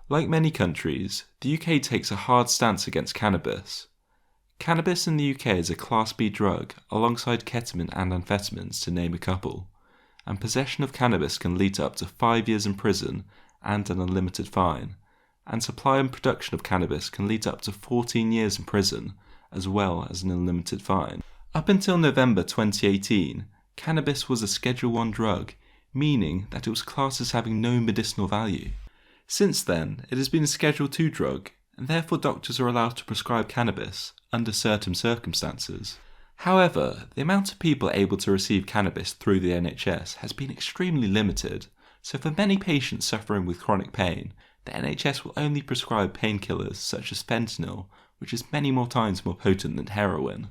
Like many countries, the UK takes a hard stance against cannabis. Cannabis in the UK is a Class B drug alongside ketamine and amphetamines, to name a couple, and possession of cannabis can lead to up to 5 years in prison and an unlimited fine, and supply and production of cannabis can lead to up to 14 years in prison, as well as an unlimited fine. Up until November 2018, cannabis was a Schedule 1 drug, meaning that it was classed as having no medicinal value. Since then, it has been a Schedule 2 drug, and therefore doctors are allowed to prescribe cannabis under certain circumstances. However, the amount of people able to receive cannabis through the NHS has been extremely limited, so for many patients suffering with chronic pain, the NHS will only prescribe painkillers such as fentanyl, which is many more times more potent than heroin.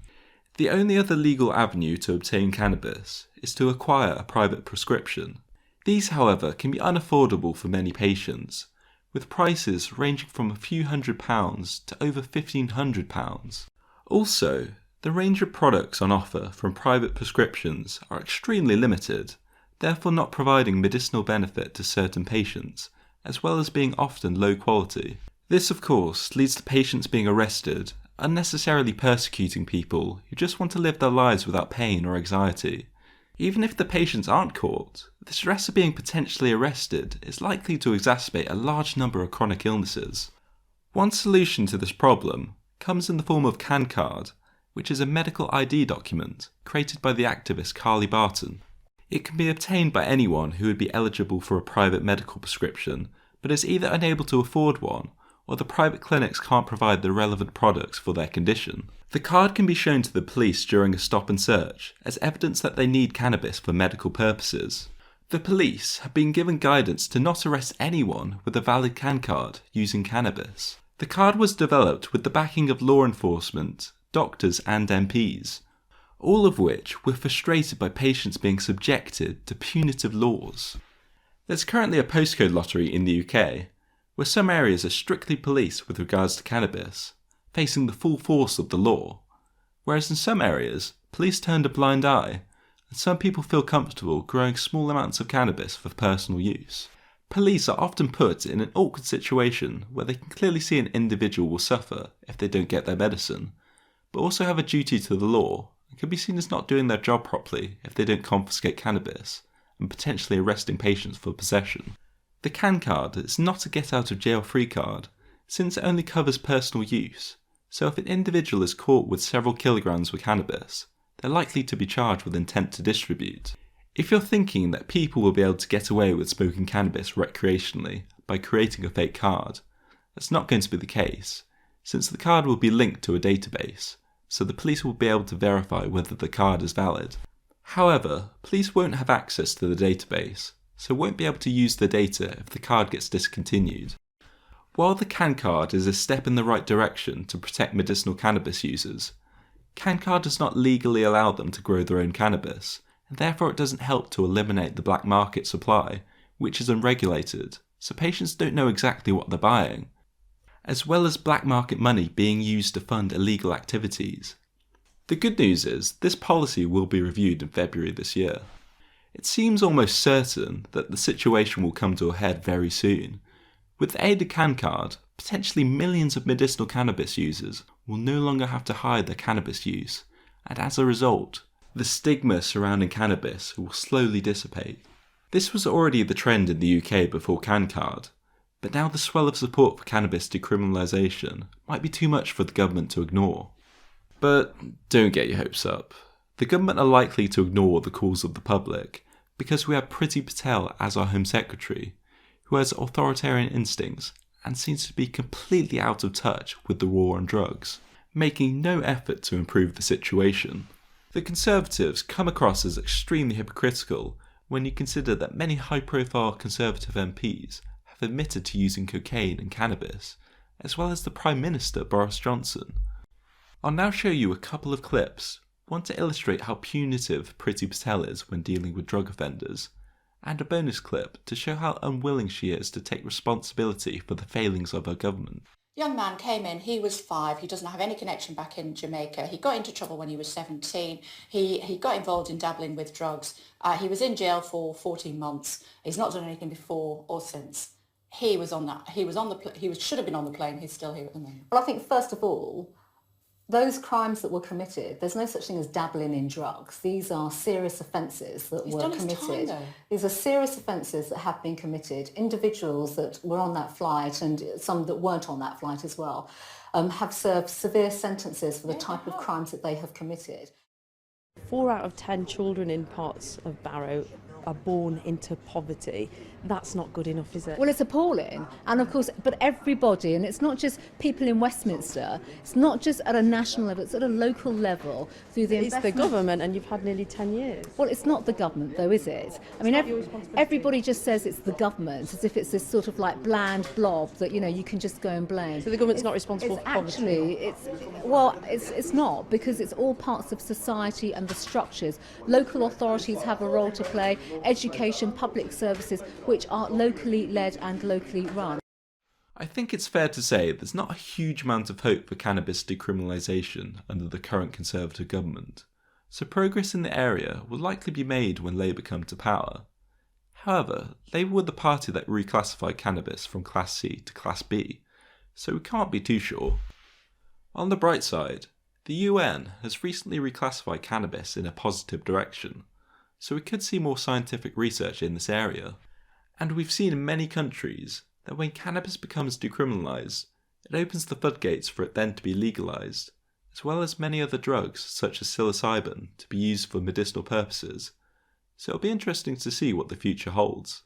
The only other legal avenue to obtain cannabis is to acquire a private prescription. These, however, can be unaffordable for many patients, with prices ranging from a few £100s to over £1,500. Also, the range of products on offer from private prescriptions are extremely limited, therefore not providing medicinal benefit to certain patients, as well as being often low quality. This, of course, leads to patients being arrested, unnecessarily persecuting people who just want to live their lives without pain or anxiety. Even if the patients aren't caught, the stress of being potentially arrested is likely to exacerbate a large number of chronic illnesses. One solution to this problem comes in the form of Cancard, which is a medical ID document created by the activist Carly Barton. It can be obtained by anyone who would be eligible for a private medical prescription, but is either unable to afford one, or the private clinics can't provide the relevant products for their condition. The card can be shown to the police during a stop and search as evidence that they need cannabis for medical purposes. The police have been given guidance to not arrest anyone with a valid Cancard using cannabis. The card was developed with the backing of law enforcement, doctors and MPs, all of which were frustrated by patients being subjected to punitive laws. There's currently a postcode lottery in the UK, where some areas are strictly policed with regards to cannabis, facing the full force of the law, whereas in some areas, police turned a blind eye, and some people feel comfortable growing small amounts of cannabis for personal use. Police are often put in an awkward situation where they can clearly see an individual will suffer if they don't get their medicine, but also have a duty to the law and can be seen as not doing their job properly if they don't confiscate cannabis and potentially arresting patients for possession. The Cancard is not a get-out-of-jail-free card, since it only covers personal use, so if an individual is caught with several kilograms of cannabis, they're likely to be charged with intent to distribute. If you're thinking that people will be able to get away with smoking cannabis recreationally by creating a fake card, that's not going to be the case, since the card will be linked to a database, so the police will be able to verify whether the card is valid. However, police won't have access to the database, so won't be able to use the data if the card gets discontinued. While the Cancard is a step in the right direction to protect medicinal cannabis users, Cancard does not legally allow them to grow their own cannabis, and therefore it doesn't help to eliminate the black market supply, which is unregulated, so patients don't know exactly what they're buying, as well as black market money being used to fund illegal activities. The good news is this policy will be reviewed in February this year. It seems almost certain that the situation will come to a head very soon. With the aid of Cancard, potentially millions of medicinal cannabis users will no longer have to hide their cannabis use, and as a result, the stigma surrounding cannabis will slowly dissipate. This was already the trend in the UK before Cancard, but now the swell of support for cannabis decriminalisation might be too much for the government to ignore. But don't get your hopes up. The government are likely to ignore the calls of the public because we have Priti Patel as our Home Secretary, who has authoritarian instincts and seems to be completely out of touch with the war on drugs, making no effort to improve the situation. The Conservatives come across as extremely hypocritical when you consider that many high-profile Conservative MPs have admitted to using cocaine and cannabis, as well as the Prime Minister Boris Johnson. I'll now show you a couple of clips, one to illustrate how punitive Priti Patel is when dealing with drug offenders, and a bonus clip to show how unwilling she is to take responsibility for the failings of her government. Young man came in, he was 5, he doesn't have any connection back in Jamaica. He got into trouble when he was 17. He got involved in dabbling with drugs. He was in jail for 14 months. He's not done anything before or since. he was on that. He was on the. He should have been on the plane. He's still here at the moment. Well, I think first of all, those crimes that were committed, there's no such thing as dabbling in drugs. These are serious offences that were committed. These are serious offences that have been committed. Individuals that were on that flight and some that weren't on that flight as well have served severe sentences for the type of crimes that they have committed. 4 out of 10 children in parts of Barrow are born into poverty. That's not good enough, is it? Well, it's appalling. And of course, but everybody, and it's not just people in Westminster, it's not just at a national level, it's at a local level through the It's the government, and you've had nearly 10 years. Well, it's not the government though, is it? I mean, everybody just says it's the government, as if it's this sort of like bland blob that, you know, you can just go and blame. So the government's not responsible for poverty? It's not, because it's all parts of society and the structures. Local authorities have a role to play, education, public services, which are locally led and locally run. I think it's fair to say there's not a huge amount of hope for cannabis decriminalisation under the current Conservative government, so progress in the area will likely be made when Labour come to power. However, Labour were the party that reclassified cannabis from Class C to Class B, so we can't be too sure. On the bright side, the UN has recently reclassified cannabis in a positive direction, so we could see more scientific research in this area. And we've seen in many countries that when cannabis becomes decriminalised, it opens the floodgates for it then to be legalised, as well as many other drugs such as psilocybin to be used for medicinal purposes. So it'll be interesting to see what the future holds.